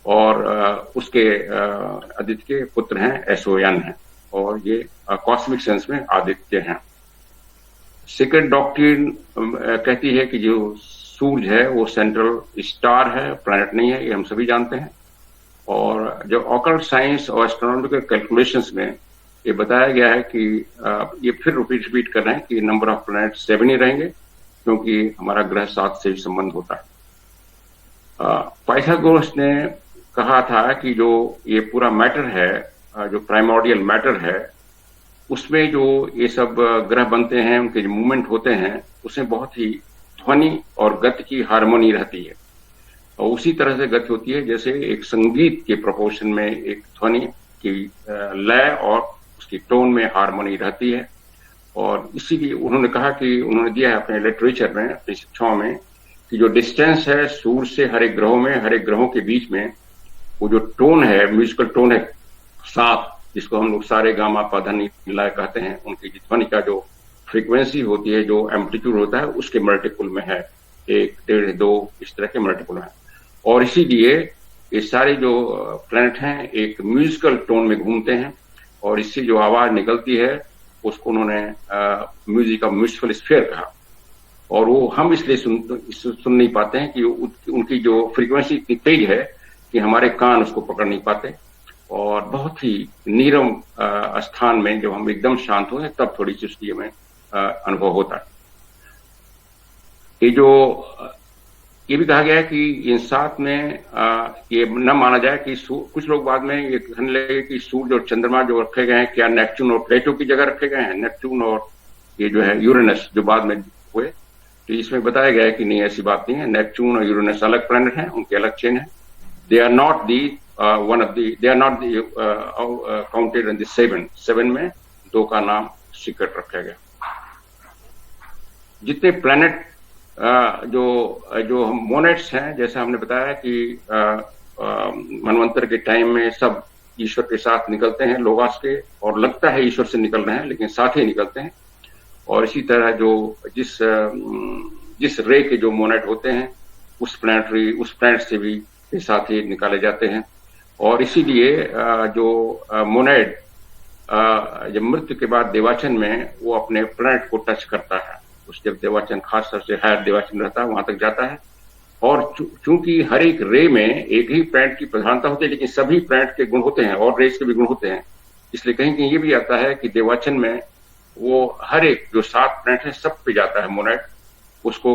और उसके आदित्य के पुत्र हैं एसओएन हैं, और ये कॉस्मिक सेंस में आदित्य हैं। सीक्रेट डॉक्ट्रिन कहती है कि जो सूरज है वो सेंट्रल स्टार है, प्लैनेट नहीं है, ये हम सभी जानते हैं। और जो ऑकल्ट साइंस और एस्ट्रोनॉमिकल कैलकुलेशंस में ये बताया गया है कि ये फिर रिपीट कर रहे हैं कि नंबर ऑफ प्लैनेट 7 ही रहेंगे, क्योंकि हमारा ग्रह 7 से भी संबंध होता है। पाइथागोरस ने कहा था कि जो ये पूरा मैटर है, जो प्राइमोर्डियल मैटर है, उसमें जो ये सब ग्रह बनते हैं, उनके जो मूवमेंट होते हैं, उसमें बहुत ही ध्वनि और गति की हार्मोनी रहती है। और उसी तरह से गति होती है जैसे एक संगीत के प्रोपोर्शन में एक ध्वनि की लय और उसकी टोन में हार्मोनी रहती है। और इसीलिए उन्होंने कहा कि उन्होंने दिया है अपने लिटरेचर में, अपनी शिक्षाओं में, कि जो डिस्टेंस है सूर्य से हर एक ग्रहों में, हर एक ग्रहों के बीच में, वो जो टोन है, म्यूजिकल टोन है 7, जिसको हम लोग सारे गामा पा धा नी ला कहते हैं, उनकी ध्वनि का जो फ्रीक्वेंसी होती है, जो एम्पलीट्यूड होता है, उसके मल्टीपल में है, 1, 1.5, 2 इस तरह के मल्टीपल है। और इसीलिए ये सारे जो प्लैनेट हैं एक म्यूजिकल टोन में घूमते हैं, और इससे जो आवाज निकलती है उसको उन्होंने म्यूजिक ऑफ म्यूजिकल स्फीयर कहा। और वो हम इसलिए सुन नहीं पाते हैं कि उनकी जो फ्रीक्वेंसी इतनी तेज है कि हमारे कान उसको पकड़ नहीं पाते। और बहुत ही नीरम स्थान में जब हम एकदम शांत होते हैं तब थोड़ी सी उसकी हमें अनुभव होता है। ये भी कहा गया है कि इन 7 में ये न माना जाए कि कुछ लोग बाद में ये कहने लगे कि सूर्य और चंद्रमा जो रखे गए हैं, क्या नेपच्यून और प्लेटो की जगह रखे गए हैं? नेपच्यून और ये जो है यूरेनस जो बाद में हुए, तो इसमें बताया गया है कि नहीं, ऐसी बात नहीं है। नेपच्यून और यूरेनस अलग प्लैनेट हैं, उनके अलग चेन है। They are not counted in the 7 में 2 का नाम सीक्रेट रखा गया। जितने प्लैनेट जो मोनेट्स हैं, जैसे हमने बताया कि मनवंतर के टाइम में सब ईश्वर के साथ निकलते हैं, लोगास के, और लगता है ईश्वर से निकल रहे हैं लेकिन साथ ही निकलते हैं। और इसी तरह जो जिस रे के जो मोनेट होते हैं उस प्लैनेट से भी के साथ ही निकाले जाते हैं। और इसीलिए जो मोनेट जब मृत्यु के बाद देवाचन में वो अपने प्लैनेट को टच करता है, उस जब देवाचन खास तौर से हायर देवाचन रहता है वहां तक जाता है। और चूंकि हर एक रे में एक ही प्लैनेट की प्रधानता होती है, लेकिन सभी प्लैनेट के गुण होते हैं और रेस के भी गुण होते हैं, इसलिए कहीं कहीं ये भी आता है कि देवाचन में वो हर एक जो 7 प्लैनेट है सब पे जाता है मोनेट। उसको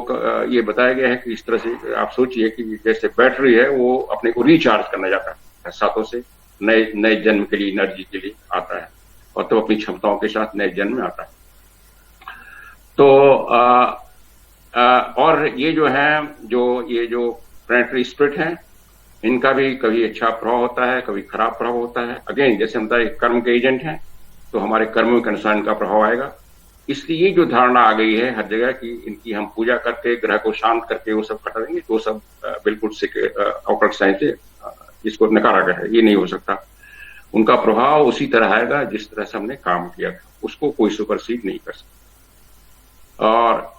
ये बताया गया है कि इस तरह से आप सोचिए कि जैसे बैटरी है वो अपने को रिचार्ज करना जाता है 7 से, नए जन्म के लिए, एनर्जी के लिए आता है, और तो अपनी क्षमताओं के साथ नए जन्म में आता है। तो और ये जो प्लैनेटरी स्प्लिट है, इनका भी कभी अच्छा प्रभाव होता है, कभी खराब प्रभाव होता है। अगेन जैसे हम बताए कर्म के एजेंट हैं, तो हमारे कर्मों के अनुसार इनका प्रभाव आएगा। इसलिए ये जो धारणा आ गई है हर जगह कि इनकी हम पूजा करके ग्रह को शांत करके वो सब हटा देंगे, तो सब बिल्कुल ऑकल्ट साइंस से इसको नकारा गया है, ये नहीं हो सकता। उनका प्रभाव उसी तरह आएगा जिस तरह से हमने काम किया था, उसको कोई सुपरसीड नहीं कर सकता। और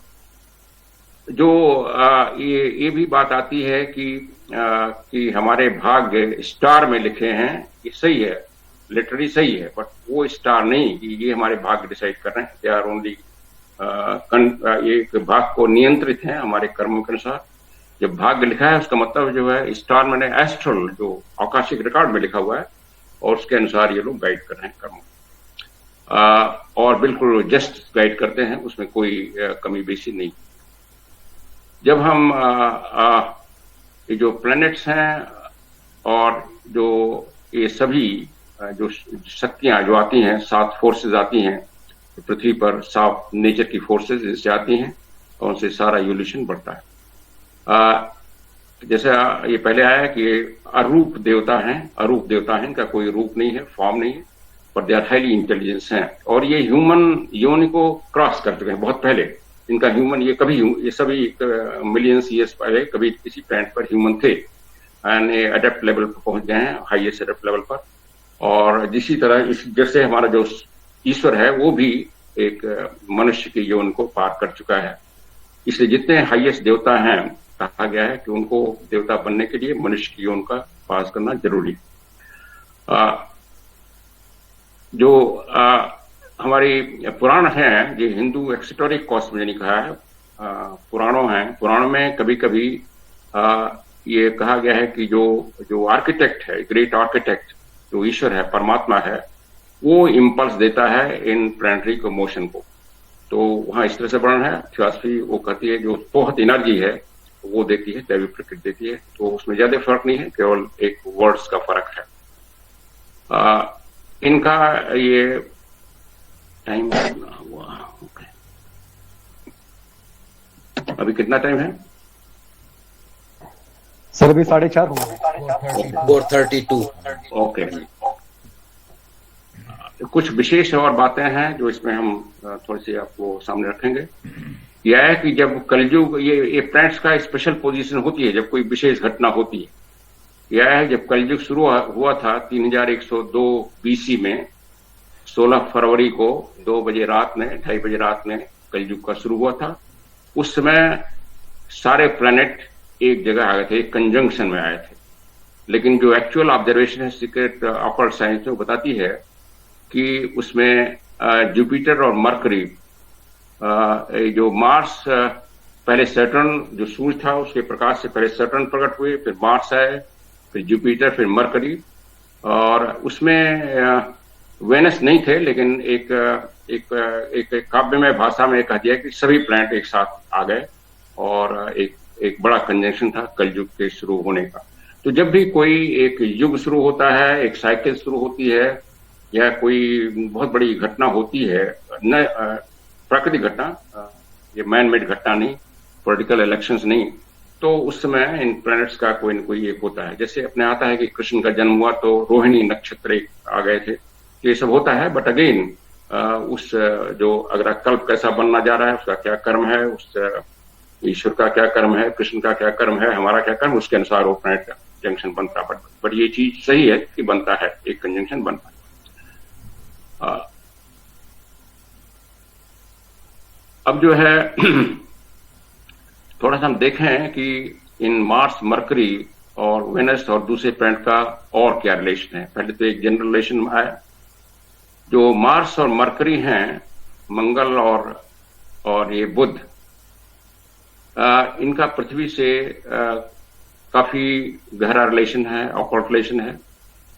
जो ये भी बात आती है कि हमारे भाग्य स्टार में लिखे हैं, ये सही है, लिटरली सही है, बट वो स्टार नहीं कि ये हमारे भाग्य डिसाइड कर रहे हैं। दे आर ओनली ये भाग्य को नियंत्रित हैं हमारे कर्मों के अनुसार। जब भाग्य लिखा है उसका मतलब जो है स्टार मैंने एस्ट्रल जो आकाशिक रिकॉर्ड में लिखा हुआ है, और उसके अनुसार ये लोग गाइड कर रहे हैं कर्मों, और बिल्कुल जस्ट गाइड करते हैं, उसमें कोई कमी बेसी नहीं। जब हम ये जो प्लैनेट्स हैं और जो ये सभी जो शक्तियां जो आती हैं, 7 फोर्सेस आती हैं पृथ्वी पर, 7 नेचर की फोर्सेस जिससे आती हैं, और उनसे सारा इवोल्यूशन बढ़ता है। जैसे ये पहले आया कि अरूप देवता हैं, इनका कोई रूप नहीं है, फॉर्म नहीं है, पर दे आर हाईली इंटेलिजेंस हैं, और ये ह्यूमन योनि को क्रॉस कर चुके हैं बहुत पहले। इनका ह्यूमन ये सभी मिलियंस ईयर्स पहले कभी किसी प्लैनेट पर ह्यूमन थे, एंड एडेप्ट लेवल पर पहुंच गए हैं, हाईएस्ट एडेप्ट लेवल पर। और जिसी तरह जैसे हमारा जो ईश्वर है वो भी एक मनुष्य की यौन को पार कर चुका है। इसलिए जितने हाईएस्ट देवता हैं, कहा गया है कि उनको देवता बनने के लिए मनुष्य की यौन का पास करना जरूरी। जो हमारी पुराण है, ये हिंदू एक्सटोरिक कॉस्मोलॉजी कहा है, पुराणों में कभी कभी ये कहा गया है कि जो आर्किटेक्ट है, ग्रेट आर्किटेक्ट जो ईश्वर है, परमात्मा है, वो इम्पल्स देता है इन प्लानिटरी को मोशन को। तो वहां इस तरह से वर्णन है। थियोसॉफी वो कहती है जो बहुत एनर्जी है वो देती है, दैवी प्रकृति देती है, तो उसमें ज्यादा फर्क नहीं है, केवल एक वर्ड्स का फर्क है। इनका ये टाइम हुआ, ओके, अभी कितना टाइम है सर? अभी 4:30 होंगे। 4:32। ओके, कुछ विशेष और बातें हैं जो इसमें हम थोड़ी सी आपको सामने रखेंगे। यह है कि जब कलयुग, ये प्लैनेट्स का स्पेशल पोजीशन होती है जब कोई विशेष घटना होती है। यह है जब कलयुग शुरू हुआ था 3102 BC में, 16 फरवरी को 2 बजे रात में, 2:30 बजे रात में कलयुग का शुरू हुआ था। उस समय सारे प्लैनेट एक जगह आ गए थे, एक कंजंक्शन में आए थे। लेकिन जो एक्चुअल ऑब्जर्वेशन है सीक्रेट ऑकल्ट साइंस में बताती है कि उसमें जुपिटर और मरकरी, जो मार्स, पहले सैटर्न जो सूर्य था उसके प्रकाश से पहले सैटर्न प्रकट हुए, फिर मार्स आए, फिर जुपिटर, फिर मरकरी, और उसमें वेनस नहीं थे। लेकिन एक काव्यमय भाषा में कह दिया कि सभी प्लैनेट एक साथ आ गए और एक बड़ा कंजंक्शन था कलयुग के शुरू होने का। तो जब भी कोई एक युग शुरू होता है, एक साइकिल शुरू होती है, या कोई बहुत बड़ी घटना होती है, न प्राकृतिक घटना, ये मैन मेड घटना नहीं, पॉलिटिकल इलेक्शंस नहीं, तो उस समय इन प्लैनेट्स का कोई न कोई एक होता है। जैसे अपने आता है कि कृष्ण का जन्म हुआ तो रोहिणी नक्षत्र आ गए थे, ये सब होता है। बट अगेन उस जो अगर कल्प कैसा बनना जा रहा है, उसका क्या कर्म है, उस ईश्वर का क्या कर्म है, कृष्ण का क्या कर्म है, हमारा क्या कर्म, उसके अनुसार वो प्लैनेट का जंक्शन बनता है। बट ये चीज सही है कि बनता है, एक कंजंक्शन बनता है। अब जो है थोड़ा सा हम देखें कि इन मार्स, मरकरी और वेनस और दूसरे प्लैनेट का और क्या रिलेशन है। पहले तो एक जनरल रिलेशन आया। जो मार्स और मरकरी हैं, मंगल और ये बुध, इनका पृथ्वी से काफी गहरा रिलेशन है, ऑकल्ट रिलेशन है,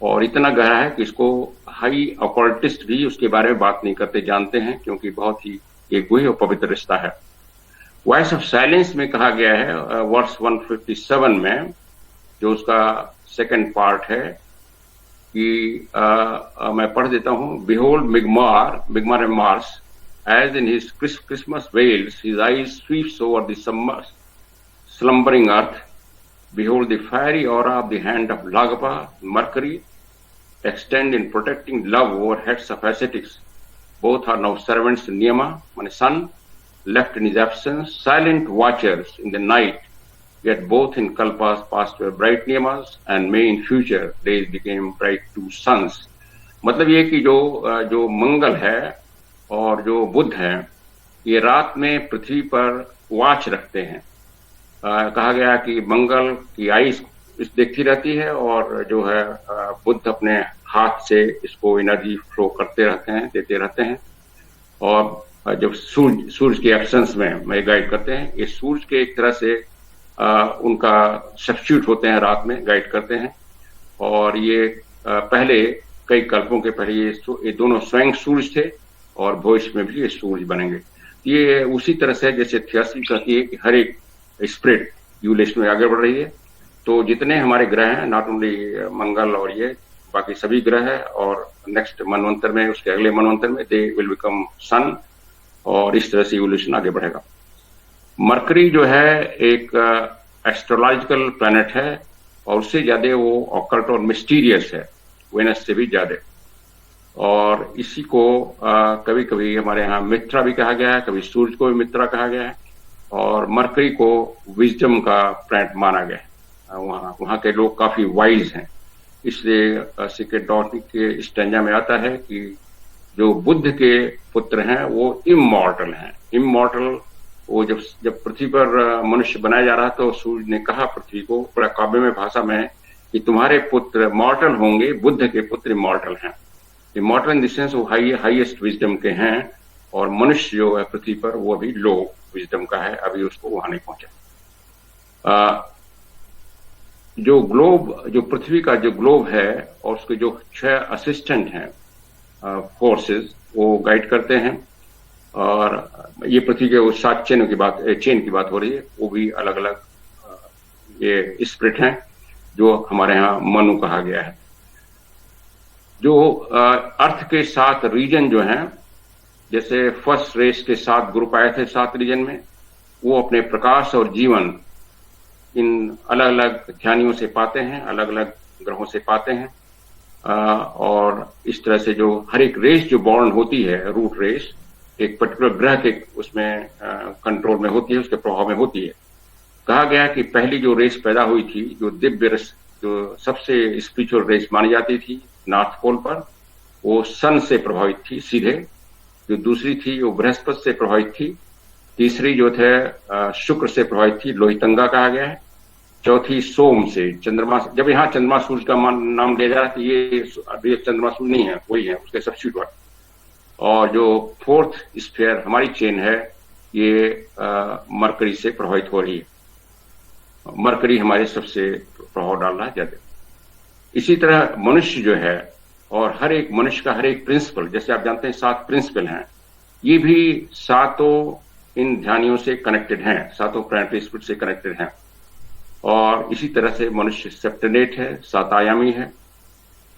और इतना गहरा है कि इसको हाई ऑकल्टिस्ट भी उसके बारे में बात नहीं करते, जानते हैं, क्योंकि बहुत ही एक गुह्य और पवित्र रिश्ता है। वॉइस ऑफ साइलेंस में कहा गया है वर्स 157 में, जो उसका सेकंड पार्ट है, कि मैं पढ़ देता हूं। Behold Migmar Mars as in his Christmas veils, his eyes sweeps over the slumbering earth. Behold, the fiery aura of the hand of Lagapa, Mercury, extend in protecting love over heads of ascetics. Both are now servants in Niyama, my son, left in his absence, silent watchers in the night, yet both in Kalpas passed were bright Niyamas, and may in future days became bright two suns. मतलब ये कि जो मंगल है और जो बुध है, ये रात में पृथ्वी पर वाच रखते हैं। कहा गया कि मंगल की आइस देखती रहती है, और जो है बुध अपने हाथ से इसको एनर्जी फ्लो करते रहते हैं, देते रहते हैं, और जब सूरज के एब्सेंस में गाइड करते हैं। ये सूरज के एक तरह से उनका सब्स्टिट्यूट होते हैं, रात में गाइड करते हैं। और ये पहले कई कल्पों के पहले ये दोनों स्वयं सूरज थे, और भविष्य में भी ये सूरज बनेंगे। ये उसी तरह से जैसे थियोसॉफी कहती है कि हर एक स्प्रिट यूलेशन में आगे बढ़ रही है। तो जितने हमारे ग्रह हैं, नॉट ओनली मंगल और ये, बाकी सभी ग्रह है, और नेक्स्ट मनवंतर में, उसके अगले मनवंतर में दे विल बिकम सन, और इस तरह से यूलेशन आगे बढ़ेगा। मरकरी जो है एक एस्ट्रोलॉजिकल प्लैनेट है, और उससे ज्यादा वो ऑकल्ट और मिस्टीरियस है, वेनस से भी ज्यादा। और इसी को कभी कभी हमारे यहाँ मित्रा भी कहा गया है, कभी सूरज को भी मित्रा कहा गया है, और मरकरी को विजडम का प्लैनेट माना गया है। वहाँ के लोग काफी वाइज हैं, इसलिए सीक्रेट डॉट के स्टैंजा में आता है कि जो बुद्ध के पुत्र हैं वो इमॉर्टल हैं। इमॉर्टल, वो जब पृथ्वी पर मनुष्य बनाया जा रहा तो सूर्य ने कहा पृथ्वी को, बड़ा काव्य में भाषा में, कि तुम्हारे पुत्र मॉर्टल होंगे, बुद्ध के पुत्र इमॉर्टल हैं। इमॉर्टल इन द सेंस वो हाईएस्ट विजडम के हैं, और मनुष्य जो है पृथ्वी पर वो अभी लो विजडम का है, अभी उसको वहां नहीं पहुंचा। जो पृथ्वी का जो ग्लोब है और उसके जो 6 असिस्टेंट हैं फोर्सेस, वो गाइड करते हैं। और ये पृथ्वी के 7 चेन की बात हो रही है, वो भी अलग अलग ये स्पिरिट हैं, जो हमारे यहाँ मनु कहा गया है। जो अर्थ के 7 रीजन जो हैं, जैसे फर्स्ट रेस के 7 ग्रुप आए थे 7 रीजन में, वो अपने प्रकाश और जीवन इन अलग अलग ध्यानियों से पाते हैं, अलग अलग ग्रहों से पाते हैं। और इस तरह से जो हर एक रेस जो बॉर्न होती है, रूट रेस एक पर्टिकुलर ग्रह के उसमें कंट्रोल में होती है, उसके प्रभाव में होती है। कहा गया कि पहली जो रेस पैदा हुई थी, जो दिव्य रेस, जो सबसे स्पिरिचुअल रेस मानी जाती थी नॉर्थ पोल पर, वो सन से प्रभावित थी सीधे। जो दूसरी थी वो बृहस्पति से प्रभावित थी। तीसरी जो थे शुक्र से प्रभावित थी, लोहितंगा कहा गया है। चौथी सोम से, चंद्रमा। जब यहाँ चंद्रमा सूर्य का नाम लिया जा रहा है, तो ये चंद्रमा सूर्य नहीं है, वही है उसके सब्स्टिट्यूट। और जो 4th स्फीयर हमारी चेन है, ये मरकरी से प्रभावित हो रही है। मरकरी हमारे सबसे प्रभाव डाल रहा है ज्यादा। इसी तरह मनुष्य जो है, और हर एक मनुष्य का हर एक प्रिंसिपल, जैसे आप जानते हैं 7 प्रिंसिपल हैं, ये भी 7 इन ध्यानियों से कनेक्टेड हैं, 7 प्लैनेटरी स्पिरिट से कनेक्टेड हैं। और इसी तरह से मनुष्य सेप्टेनेट है, 7 आयामी है।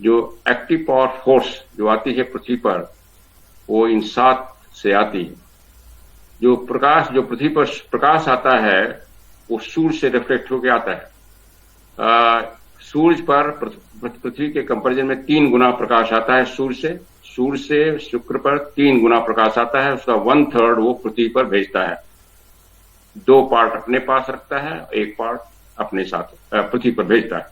जो एक्टिव पावर फोर्स जो आती है पृथ्वी पर, वो इन 7 से आती है। जो पृथ्वी पर प्रकाश आता है, वो सूर्य से रिफ्लेक्ट होकर आता है। सूर्य पर पृथ्वी के कंपैरिजन में 3 गुना प्रकाश आता है सूर्य से शुक्र पर 3 गुना प्रकाश आता है। उसका 1/3 वो पृथ्वी पर भेजता है। 2 पार्ट अपने पास रखता है, 1 पार्ट अपने साथ पृथ्वी पर भेजता है।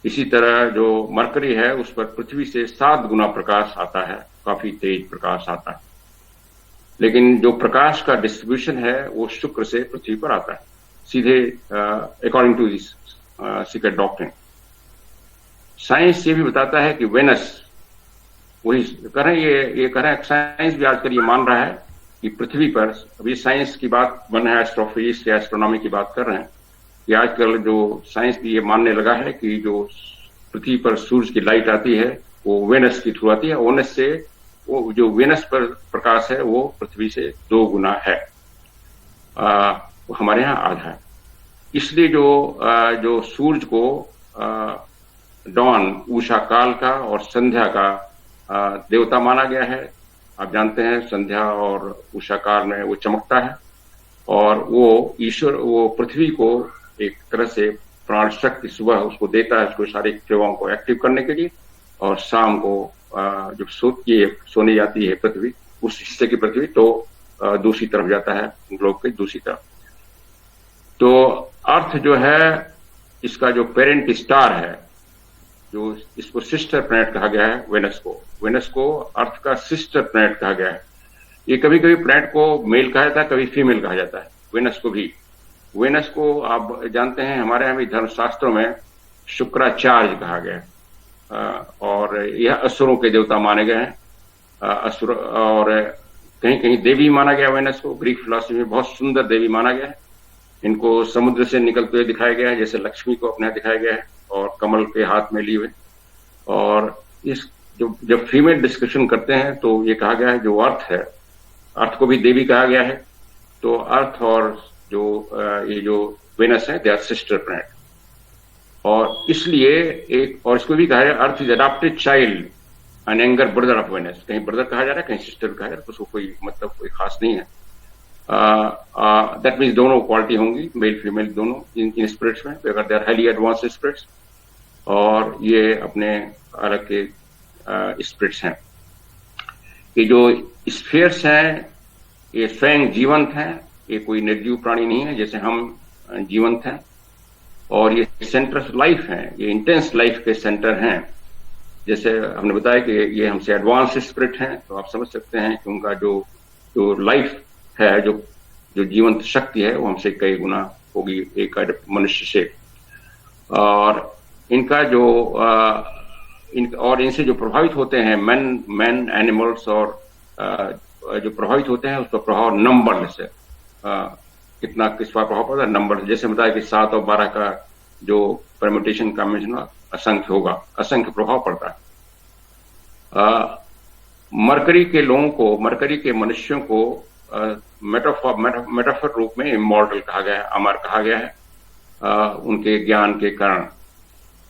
इसी तरह जो मरकरी है, उस पर पृथ्वी से 7 गुना प्रकाश आता है, काफी तेज प्रकाश आता है। लेकिन जो प्रकाश का डिस्ट्रीब्यूशन है, वो शुक्र से पृथ्वी पर आता है सीधे, according to this secret doctrine. Science ये भी बताता है कि वेनस, वही कह रहे हैं, ये कह रहे हैं, साइंस भी आजकल ये मान रहा है कि पृथ्वी पर, अभी साइंस की बात बन है, एस्ट्रोफिजिक्स या एस्ट्रोनॉमी की बात कर रहे हैं, कि आजकल जो साइंस भी ये मानने लगा है कि जो पृथ्वी पर सूरज की लाइट आती है, वो वेनस के थ्रू आती है। वेनस से वो जो वेनस पर प्रकाश है, वो पृथ्वी से 2 गुना है। हमारे यहाँ आधा है। इसलिए जो सूरज को डॉन, उषा काल का और संध्या का देवता माना गया है। आप जानते हैं संध्या और उषा काल में वो चमकता है, और वो ईश्वर वो पृथ्वी को एक तरह से प्राण शक्ति सुबह उसको देता है, उसको शारीरिक क्रियाओं को एक्टिव करने के लिए। और शाम को जब सोने जाती है पृथ्वी, उस हिस्से की पृथ्वी, तो दूसरी तरफ जाता है, ग्लोब के दूसरी तरफ। तो अर्थ जो है, इसका जो पेरेंट स्टार है, जो इसको सिस्टर प्लैनेट कहा गया है, वेनस को अर्थ का सिस्टर प्लैनेट कहा गया है। ये कभी कभी प्लैनेट को मेल कहा जाता है, कभी फीमेल कहा जाता है। वेनस को भी, वेनस को आप जानते हैं हमारे यहाँ भी धर्मशास्त्रों में शुक्राचार्य कहा गया है। और यह असुरों के देवता माने गए हैं। असुर, और कहीं कहीं देवी माना गया वेनस को। ग्रीक फिलॉसफी में बहुत सुंदर देवी माना गया है। इनको समुद्र से निकलते हुए दिखाया गया है, जैसे लक्ष्मी को अपने दिखाया गया है, और कमल के हाथ में लिए हुए। और इस जब फीमेल डिस्कशन करते हैं, तो ये कहा गया है जो अर्थ है, अर्थ को भी देवी कहा गया है। तो अर्थ और ये जो वेनस है, दे आर सिस्टर प्लैनेट। और इसलिए और इसको भी कहा है earth is adopted child and younger brother of Venus. कहीं ब्रदर कहा जा रहा है, कहीं सिस्टर कहा जा रहा है, उसको कोई मतलब कोई खास नहीं है। दैट मीन्स दोनों क्वालिटी होंगी, मेल फीमेल दोनों इन स्पिरिट्स में, अगर they are highly advance spirits. और ये अपने अलग के स्पिरिट्स हैं। ये जो स्फीयर्स हैं, ये स्वयं जीवंत हैं, ये कोई निर्जीव प्राणी नहीं है, जैसे हम जीवंत हैं। और ये सेंटर ऑफ लाइफ हैं, ये इंटेंस लाइफ के सेंटर हैं। जैसे हमने बताया कि ये हमसे एडवांस स्पिरिट हैं, तो आप समझ सकते हैं कि उनका जो लाइफ है, जो जीवंत शक्ति है, वो हमसे कई गुना होगी एक मनुष्य से। और इनका जो और इनसे जो प्रभावित होते हैं मैन एनिमल्स और जो प्रभावित होते हैं उसका प्रभाव नंबर से कितना किस पर प्रभाव पड़ता है नंबर, जैसे बताया कि 7 और 12 का जो परम्यूटेशन कॉम्बिनेशन असंख्य होगा, असंख्य प्रभाव पड़ता है। मरकरी के लोगों को, मरकरी के मनुष्यों को मेटाफर रूप में इमॉर्टल कहा गया है, अमर कहा गया है उनके ज्ञान के कारण।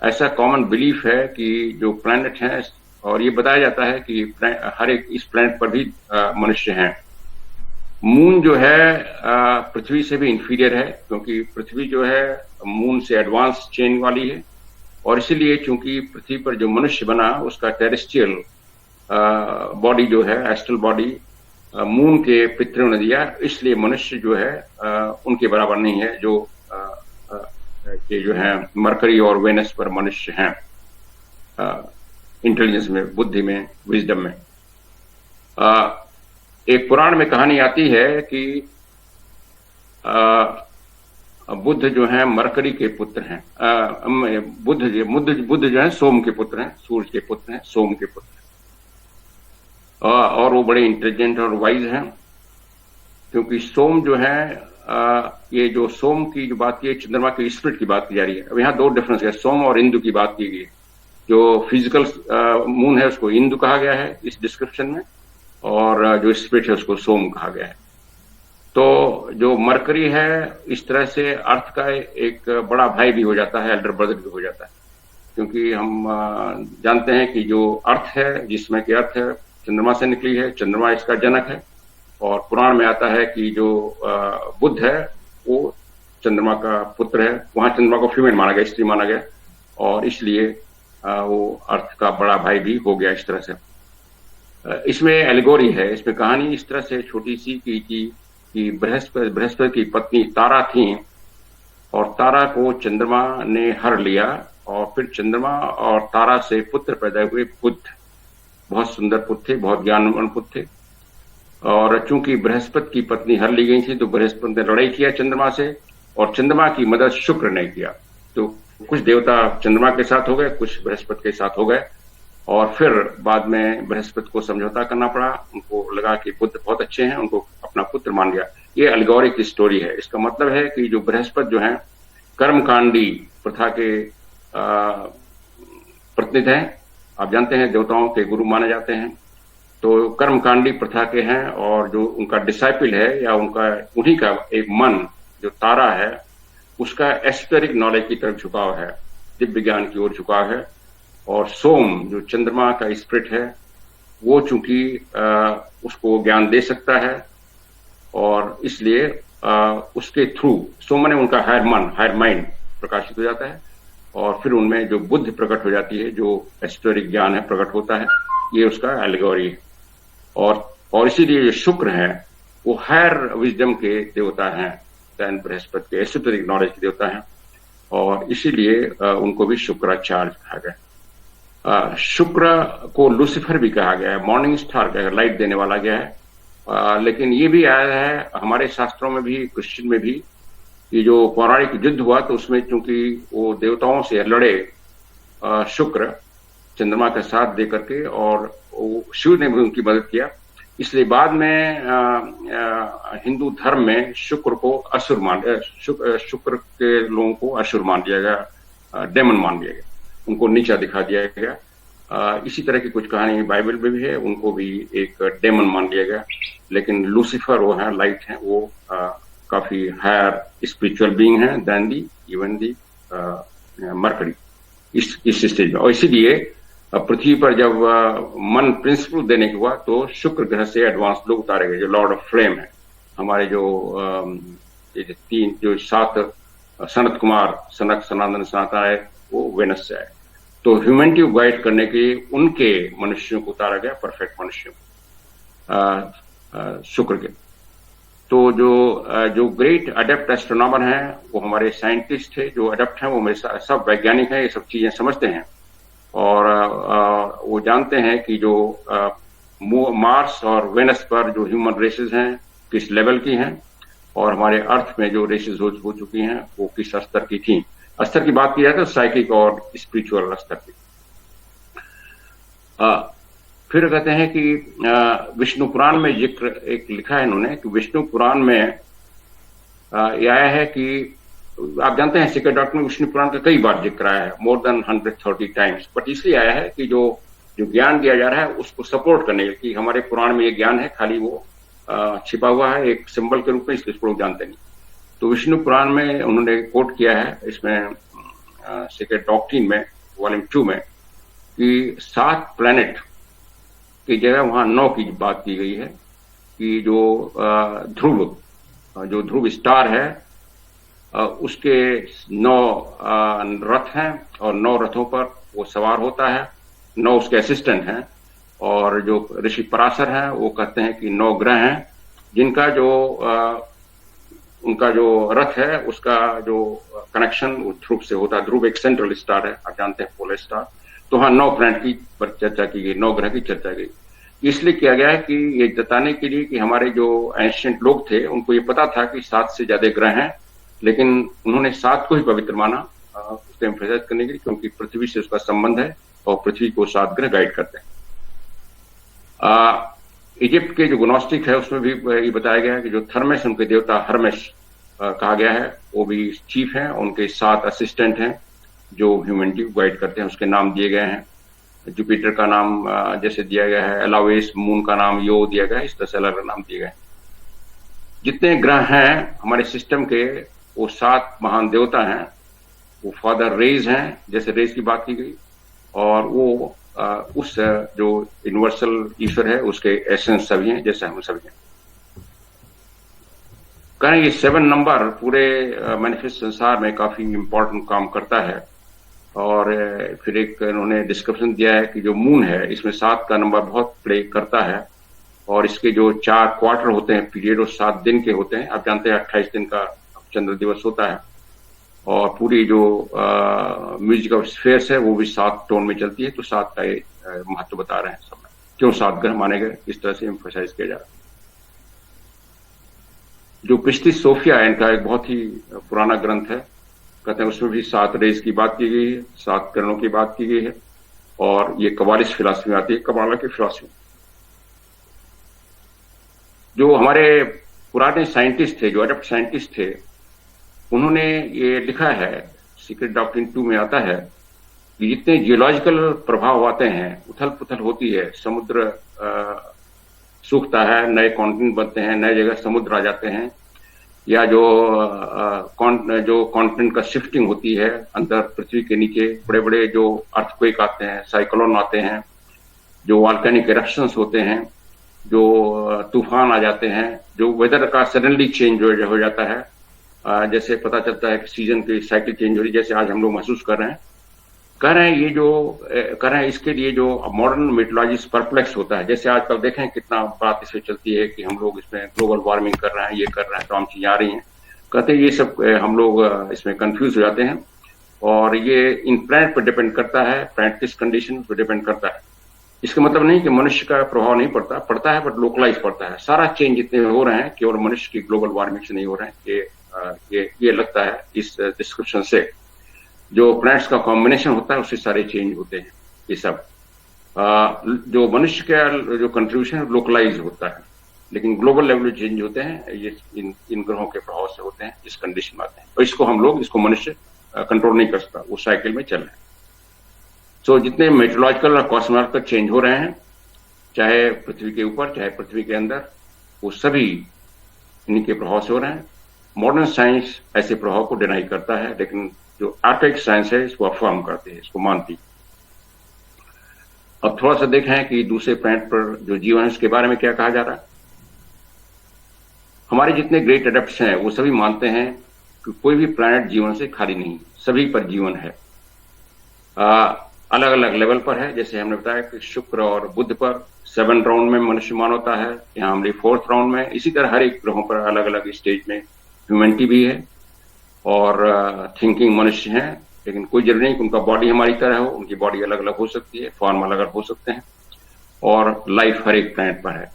ऐसा कॉमन बिलीफ है कि जो प्लैनेट हैं, और ये बताया जाता है कि हर एक इस प्लैनेट पर भी मनुष्य हैं। मून जो है पृथ्वी से भी इंफीरियर है, क्योंकि पृथ्वी जो है मून से एडवांस चेन वाली है, और इसीलिए चूंकि पृथ्वी पर जो मनुष्य बना उसका टेरेस्ट्रियल बॉडी जो है, एस्ट्रल बॉडी मून के पितरों ने दिया, इसलिए मनुष्य जो है उनके बराबर नहीं है जो ये जो है मरकरी और वेनस पर मनुष्य हैं इंटेलिजेंस में, बुद्धि में, विजडम में। एक पुराण में कहानी आती है कि बुद्ध जो हैं मरकरी के पुत्र हैं, बुद्ध जो है सोम के पुत्र हैं, सूरज के पुत्र हैं, सोम के पुत्र हैं, और वो बड़े इंटेलिजेंट और वाइज हैं, क्योंकि सोम जो है ये जो सोम की जो बात की है, चंद्रमा के स्पिरिट की बात की जा रही है। अब यहाँ दो डिफरेंस है, सोम और इंदु की बात की गई है। जो फिजिकल मून है उसको इंदु कहा गया है इस डिस्क्रिप्शन में, और जो स्पिरिट है उसको सोम कहा गया है। तो जो मरकरी है इस तरह से अर्थ का एक बड़ा भाई भी हो जाता है, एल्डर ब्रदर भी हो जाता है, क्योंकि हम जानते हैं कि जो अर्थ है, जिसमें कि अर्थ है चंद्रमा से निकली है, चंद्रमा इसका जनक है, और पुराण में आता है कि जो बुद्ध है वो चंद्रमा का पुत्र है। वहां चंद्रमा को फीमेल माना गया, स्त्री माना गया, और इसलिए वो अर्थ का बड़ा भाई भी हो गया इस तरह से। इसमें एलिगोरी है, इसमें कहानी इस तरह से छोटी सी कि बृहस्पति की पत्नी तारा थी, और तारा को चंद्रमा ने हर लिया, और फिर चंद्रमा और तारा से पुत्र पैदा हुए, बुद्ध। बहुत सुंदर पुत्र थे, बहुत ज्ञानवान पुत्र थे, और चूंकि बृहस्पति की पत्नी हर ली गई थी तो बृहस्पति ने लड़ाई किया चंद्रमा से, और चंद्रमा की मदद शुक्र ने किया। तो कुछ देवता चंद्रमा के साथ हो गए, कुछ बृहस्पति के साथ हो गए, और फिर बाद में बृहस्पति को समझौता करना पड़ा। उनको लगा कि बुद्ध बहुत अच्छे हैं, उनको अपना पुत्र मान गया। ये एलिगोरिक स्टोरी है। इसका मतलब है कि जो बृहस्पति जो है कर्मकांडी प्रथा के प्रतिनिधि हैं। आप जानते हैं देवताओं के गुरु माने जाते हैं, तो कर्मकांडी प्रथा के हैं, और जो उनका डिसाइपल है या उन्हीं का एक मन जो तारा है उसका एस्पेरिक नॉलेज की तरफ झुकाव है, दिव्य ज्ञान की ओर झुकाव है। और सोम जो चंद्रमा का स्पिरिट है वो चूंकि उसको ज्ञान दे सकता है, और इसलिए उसके थ्रू सोम ने उनका हायर माइंड प्रकाशित हो जाता है, और फिर उनमें जो बुद्धि प्रकट हो जाती है, जो एस्पेरिक ज्ञान है प्रकट होता है। ये उसका एलिगोरी है। और इसीलिए जो शुक्र है वो हायर विजडम के देवता हैं, दैन बृहस्पति के एसोटेरिक नॉलेज के देवता हैं, और इसीलिए उनको भी शुक्राचार्य कहा गया। शुक्र को लूसीफर भी कहा गया है, मॉर्निंग स्टार का लाइट देने वाला गया है। लेकिन ये भी आया है हमारे शास्त्रों में भी, क्रिश्चियन में भी, कि जो पौराणिक युद्ध हुआ तो उसमें चूंकि वो देवताओं से लड़े शुक्र चंद्रमा का साथ दे करके, और शिव ने भी उनकी मदद किया, इसलिए बाद में हिंदू धर्म में शुक्र को असुर शुक्र के लोगों को असुर मान दिया गया, डेमन मान दिया गया, उनको नीचा दिखा दिया गया। इसी तरह की कुछ कहानी बाइबल में भी है, उनको भी एक डेमन मान लिया गया। लेकिन लूसीफर वो है, लाइट है, वो काफी हायर स्पिरिचुअल बीइंग है then the even the Mercury इस स्टेज में। और इसीलिए पृथ्वी पर जब मन प्रिंसिपल देने के हुआ तो शुक्र ग्रह से एडवांस लोग उतारे गए, जो लॉर्ड ऑफ फ्लेम है। हमारे जो 7 सनत कुमार, सनक, सनातन, सनातन आए, वो वेनस से आए। तो ह्यूमैनिटी को गाइड करने के लिए उनके मनुष्यों को उतारा गया, परफेक्ट मनुष्यों शुक्र के। तो जो ग्रेट अडेप्ट एस्ट्रोनॉमर हैं वो हमारे साइंटिस्ट थे, जो अडेप्ट हैं वो मेरे सब वैज्ञानिक हैं, ये सब चीजें समझते हैं, और वो जानते हैं कि जो मार्स और वेनस पर जो ह्यूमन रेसेस हैं किस लेवल की हैं, और हमारे अर्थ में जो रेसेस हो चुकी हैं वो किस स्तर की थी। स्तर की बात की जाए तो साइकिक और स्पिरिचुअल स्तर की। फिर कहते हैं कि विष्णु पुराण में जिक्र एक लिखा है इन्होंने कि विष्णु पुराण में यह आया है कि आप जानते हैं सीक्रेट डॉक्टर में विष्णु पुराण का कई बार जिक्र आया है, मोर देन 130 टाइम्स, बट इसलिए आया है कि जो ज्ञान दिया जा रहा है उसको सपोर्ट करने के लिए कि हमारे पुराण में ये ज्ञान है, खाली वो छिपा हुआ है एक सिंबल के रूप में, इसलिए इसको लोग जानते नहीं। तो विष्णु पुराण में उन्होंने कोट किया है इसमें सीक्रेट डॉक्ट्रिन में वॉल्यूम 2 में कि 7 प्लैनेट की जगह वहां 9 की बात की गई है कि जो ध्रुव स्टार है उसके 9 रथ हैं और 9 रथों पर वो सवार होता है, 9 उसके असिस्टेंट हैं। और जो ऋषि पराशर हैं वो कहते हैं कि 9 ग्रह हैं जिनका जो उनका जो रथ है उसका जो कनेक्शन वो ध्रुव से होता है। ध्रुव एक सेंट्रल स्टार है, आप जानते हैं, पोलर स्टार। तो हाँ 9 प्लैनेट की पर चर्चा की गई, 9 ग्रह की चर्चा की। इसलिए किया गया है कि ये जताने के लिए कि हमारे जो एंशिएंट लोग थे उनको ये पता था कि 7 से ज्यादा ग्रह हैं, लेकिन उन्होंने 7 को ही पवित्र माना उसको एम्फेसाइज करने के लिए, क्योंकि पृथ्वी से उसका संबंध है और पृथ्वी को 7 ग्रह गाइड करते हैं। इजिप्ट के जो ग्नोस्टिक है उसमें भी ये बताया गया है कि जो थर्मेस उनके देवता हर्मेस कहा गया है वो भी चीफ हैं, उनके 7 असिस्टेंट हैं जो ह्यूमैनिटी को गाइड करते हैं, उसके नाम दिए गए हैं। जुपिटर का नाम जैसे दिया गया है एलावेस, मून का नाम यो दिया गया है, इस तरह से अलग अलग नाम दिए गए हैं। जितने ग्रह हैं हमारे सिस्टम के वो 7 महान देवता हैं, वो फादर रेज हैं, जैसे रेज की बात की गई, और वो उस जो यूनिवर्सल ईश्वर है उसके एसेंस सभी हैं जैसे हम सभी हैं। कहें ये 7 नंबर पूरे मैनिफेस्ट संसार में काफी इंपॉर्टेंट काम करता है। और फिर एक इन्होंने डिस्क्रिप्शन दिया है कि जो मून है इसमें 7 का नंबर बहुत प्ले करता है, और इसके जो 4 क्वार्टर होते हैं पीरियड वो 7 दिन के होते हैं। आप जानते हैं 28 दिन का चंद्र दिवस होता है, और पूरी जो म्यूजिकल स्फेयर्स है वो भी 7 टोन में चलती है। तो 7 का ये महत्व बता रहे हैं सब में, क्यों 7 ग्रह माने गए, इस तरह से एम्फसाइज किया जा रहा है। जो पिस्टिस सोफिया है इनका एक बहुत ही पुराना ग्रंथ है, कहते हैं उसमें भी 7 रेज की बात की गई है, 7 किरणों की बात की गई है, और ये कबालिस्ट फिलॉसफी में आती है, कबाला की फिलॉसफी। जो हमारे पुराने साइंटिस्ट थे, जो अडप्ट साइंटिस्ट थे, उन्होंने ये लिखा है, सीक्रेट डॉक्ट्रिन 2 में आता है कि जितने जियोलॉजिकल प्रभाव आते हैं, उथल पुथल होती है, समुद्र सूखता है, नए कॉन्टिनेंट बनते हैं, नए जगह समुद्र आ जाते हैं, या जो कॉन्टिनेंट का शिफ्टिंग होती है अंदर पृथ्वी के नीचे, बड़े बड़े जो अर्थक्वेक आते हैं, साइक्लोन आते हैं, जो वॉल्केनिक इरप्शंस होते हैं, जो तूफान आ जाते हैं, जो वेदर का सडनली चेंज हो जाता है, जैसे पता चलता है कि सीजन की साइकिल चेंज हो रही है, जैसे आज हम लोग महसूस कर रहे हैं। ये जो कर रहे हैं इसके लिए जो मॉडर्न मेट्रोलॉजी परप्लेक्स होता है। जैसे आजकल देखें कितना बात इसमें चलती है कि हम लोग इसमें ग्लोबल वार्मिंग कर रहे हैं, ये कर रहे हैं, तमाम चीजें आ रही हैं, कहते हैं ये सब हम लोग इसमें कंफ्यूज हो जाते हैं, और ये इन प्लैनेट पर डिपेंड करता है, प्लैनेट किस कंडीशन पर डिपेंड करता है। इसका मतलब नहीं कि मनुष्य का प्रभाव नहीं पड़ता है, बट लोकलाइज पड़ता है। सारा चेंज जितने हो रहे हैं केवल मनुष्य की ग्लोबल वार्मिंग से नहीं हो रहे हैं, ये लगता है इस डिस्क्रिप्शन से। जो प्लैनेट्स का कॉम्बिनेशन होता है उससे सारे चेंज होते हैं। ये सब जो मनुष्य का जो कंट्रीब्यूशन है लोकलाइज होता है, लेकिन ग्लोबल लेवल चेंज होते हैं, ये इन ग्रहों के प्रभाव से होते हैं, इस कंडीशन में आते हैं, और इसको मनुष्य कंट्रोल नहीं कर सकता, वो साइकिल में चल रहे हैं। सो जितने मेट्रोलॉजिकल और कॉस्मोलॉजिकल चेंज हो रहे हैं, चाहे पृथ्वी के ऊपर चाहे पृथ्वी के अंदर, वो सभी इनके प्रभाव से हो रहे हैं। मॉडर्न साइंस ऐसे प्रभाव को डिनाई करता है, लेकिन जो आर्टिक साइंस है इसको अफर्म करती है, इसको मानती। अब थोड़ा सा देखें कि दूसरे प्लैनेट पर जो जीवन है उसके बारे में क्या कहा जा रहा है। हमारे जितने ग्रेट एडप्ट्स हैं वो सभी मानते हैं कि कोई भी प्लैनेट जीवन से खाली नहीं, सभी पर जीवन है, अलग अलग लेवल पर है। जैसे हमने बताया कि शुक्र और बुध पर 7 राउंड में मनुष्य मान होता है, यहाँ हमारी 4th राउंड में। इसी तरह हर एक ग्रहों पर अलग अलग स्टेज में ह्यूमैनिटी भी है, और थिंकिंग मनुष्य हैं, लेकिन कोई जरूरी नहीं कि उनका बॉडी हमारी तरह हो, उनकी बॉडी अलग अलग हो सकती है, फॉर्म अलग अलग हो सकते हैं, और लाइफ हर एक प्लैनेट पर है।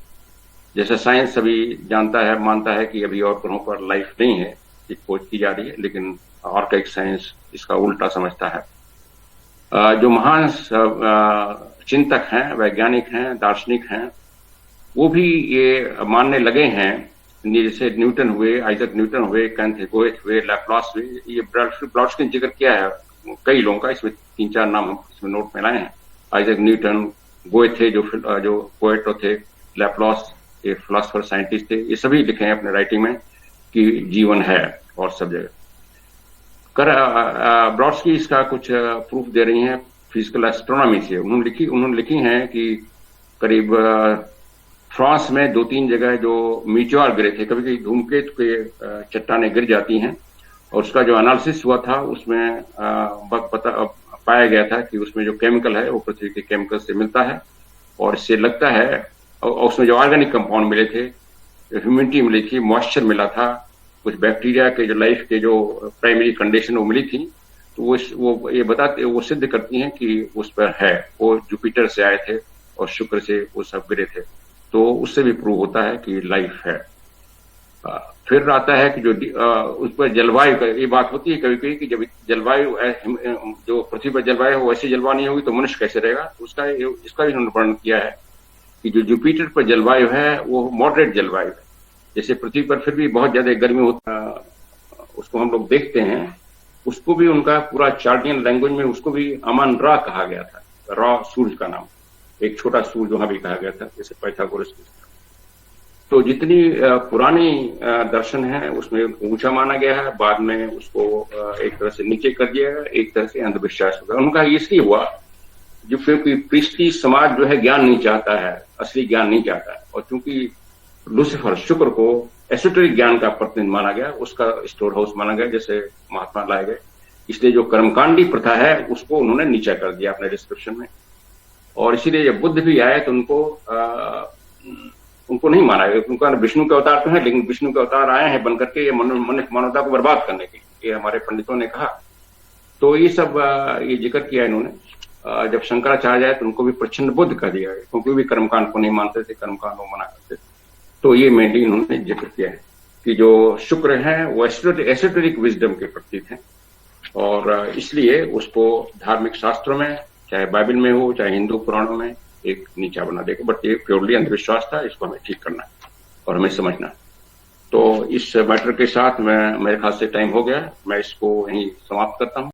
जैसे साइंस अभी जानता है, मानता है कि अभी और ग्रहों पर लाइफ नहीं है, एक खोज की जा रही है, लेकिन आर्काइक साइंस इसका उल्टा समझता है। जो महान चिंतक हैं, वैज्ञानिक हैं, दार्शनिक हैं, वो भी ये मानने लगे हैं, जैसे न्यूटन हुए, आइजक न्यूटन हुए, केंथ गोएथ हुए, लैप्लास हुए, ये ब्लॉट्सकी ने जिक्र किया है कई लोगों का, इसमें 3-4 नाम हम इसमें नोट में लाए हैं। आइजक न्यूटन, गोएथे जो पोएट थे, लैप्लास ये फिलोसफर साइंटिस्ट थे, ये सभी लिखे हैं अपने राइटिंग में कि जीवन है और सब जगह। ब्लॉट्सकी इसका कुछ प्रूफ दे रही हैं फिजिकल एस्ट्रोनॉमी से। उन्होंने लिखी हैं कि करीब फ्रांस में 2-3 जगह जो मीटियोर गिरे थे, कभी कभी धूमकेतु के चट्टानें गिर जाती हैं, और उसका जो एनालिसिस हुआ था उसमें पाया गया था कि उसमें जो केमिकल है वो पृथ्वी के केमिकल से मिलता है, और इससे लगता है, और उसमें जो ऑर्गेनिक कंपाउंड मिले थे, ह्यूमिडिटी मिली थी, मॉइस्चर मिला था, कुछ बैक्टीरिया के जो लाइफ के जो प्राइमरी कंडीशन वो मिली थी, तो वो सिद्ध करती हैं कि उस पर है, वो जुपिटर से आए थे और शुक्र से वो सब गिरे थे, तो उससे भी प्रूव होता है कि लाइफ है। फिर आता है कि जो उस पर जलवायु का ये बात होती है कभी कभी कि जब जलवायु जो पृथ्वी पर जलवायु हो वैसी जलवायु नहीं होगी तो मनुष्य कैसे रहेगा, तो इसका भी उन्होंने वर्णन किया है कि जो जुपिटर पर जलवायु है वो मॉडरेट जलवायु है। जैसे पृथ्वी पर फिर भी बहुत ज्यादा गर्मी होता उसको हम लोग देखते हैं, उसको भी उनका पूरा चार्टियन लैंग्वेज में उसको भी अमन रा कहा गया था, रा सूर्य का नाम, एक छोटा सूर्य वहां भी कहा गया था, जैसे पाइथागोरस। तो जितनी पुरानी दर्शन है उसमें ऊंचा माना गया है, बाद में उसको एक तरह से नीचे कर दिया गया, एक तरह से अंधविश्वास हो गया। उनका इसलिए हुआ जो क्योंकि पृष्ठी समाज जो है ज्ञान नहीं चाहता है, असली ज्ञान नहीं चाहता है, और चूंकि लूसीफर शुक्र को एसोटेरिक ज्ञान का प्रतिनिधि माना गया, उसका स्टोर हाउस माना गया, जैसे महात्मा लाए गए, इसलिए जो कर्मकांडी प्रथा है उसको उन्होंने नीचा कर दिया अपने डिस्क्रिप्शन में। और इसीलिए जब बुद्ध भी आए तो उनको नहीं माना गया, उनका विष्णु के अवतार तो है, लेकिन विष्णु के अवतार आए हैं बनकर के ये मानवता को बर्बाद करने के, ये हमारे पंडितों ने कहा। तो ये सब ये जिक्र किया इन्होंने। जब शंकराचार्य आए तो उनको भी प्रच्छन्न बुद्ध कर दिया गया, क्योंकि भी कर्मकांड को नहीं मानते थे, कर्मकांड को मना करते थे। तो ये मेनली इन्होंने जिक्र किया है कि जो शुक्र है वो एसोटेरिक विजडम के प्रतीक हैं, और इसलिए उसको धार्मिक शास्त्रों में, चाहे बाइबल में हो चाहे हिंदू पुराणों में, एक नीचा बना देगा। बट ये प्योरली अंधविश्वास था, इसको हमें ठीक करना है और हमें समझना है। तो इस मैटर के साथ मेरे ख्याल से टाइम हो गया, मैं इसको यहीं समाप्त करता हूं।